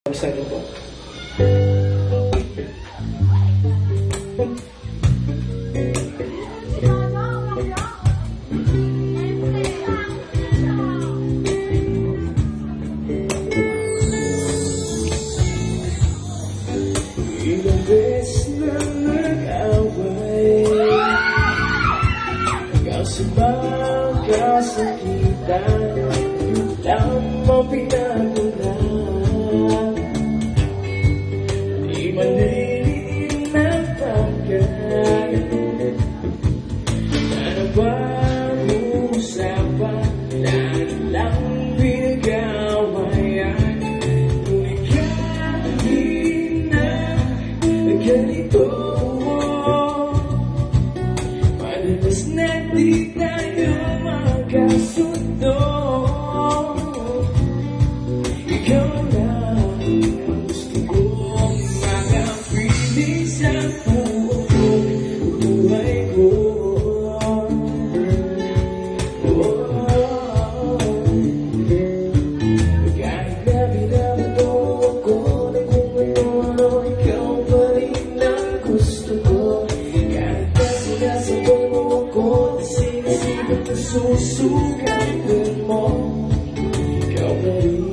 Excited po. Ilang beses na nag-away, kaso magkasakitan, tama pinagulan. Di maniliin ang pagkat, ano ba usapan na lang pinag-awayan? Ngunit kahit na ganito, madalas na di tayo magkasundo. Ikaw lang ang gusto kong makapiling sa buong buhay ko. Kahit na binabato ako na kung ano, ikaw pa rin ang gusto ko. Kahit na sinasabay mo ako, sinisipag na susugatan mo, ikaw pa rin.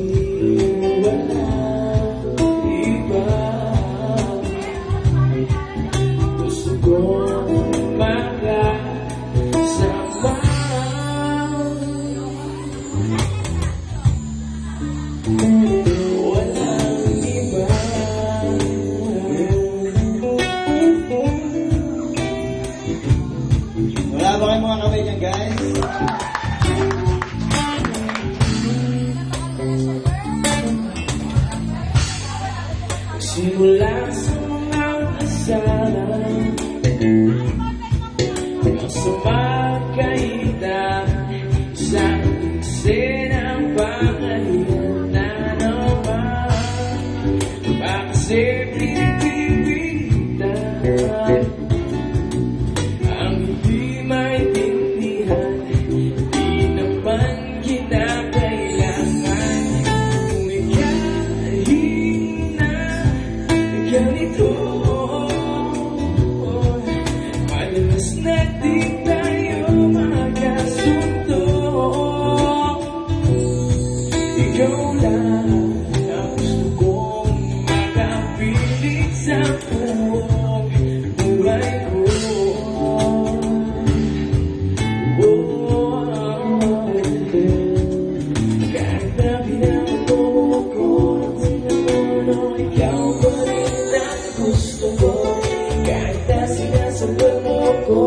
Wala ba kayong mga kamay niyan, guys? Simula sa mga kasalan, hanggang sa magkaitan, sa eksenang pangalan na naman, bakit pinipilitan ang hindi maintindihan, di naman kinakailangan. Ngunit kahit na ganito, madalas na di tayo magkasundo. Ikaw lang ang gusto kong makapiling sa buong buhay ko. Kahit na binabato ako at sinamuno, ikaw pa rin ang gusto ko. Kahit na sinasabay mo ako,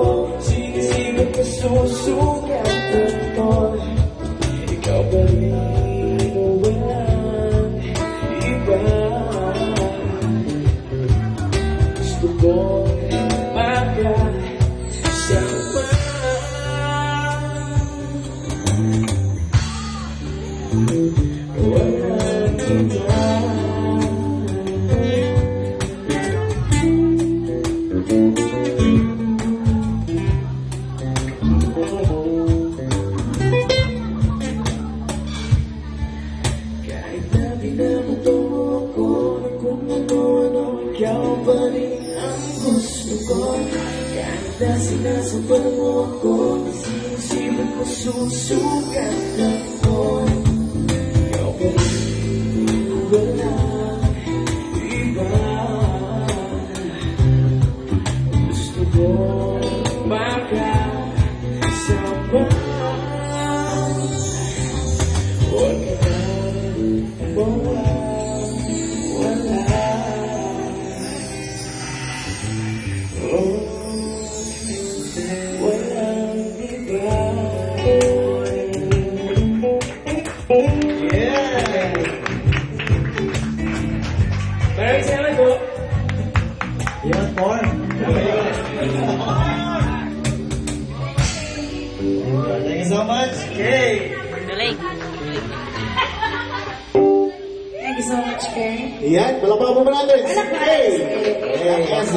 sinisipag na susugatan mo, ikaw pa rin, walang iba. Gusto kong magkasama. Walang iba. Kahit na binabato ako na kung ano, ikaw pa rin ang gusto ko. Kahit na sinasabay mo ako, sinisipag ko susugatan mo, ikaw pa rin, walang iba. Gusto ko magkasama. Huwag ka na wala. Oh, walang iba. Yeah! Maraming salamat po. Yan, Paul. Thank you so much. Okay. Thank you so much, Karen. Yan, palakpakan mo natin. Palakpakan. Hey! Yes,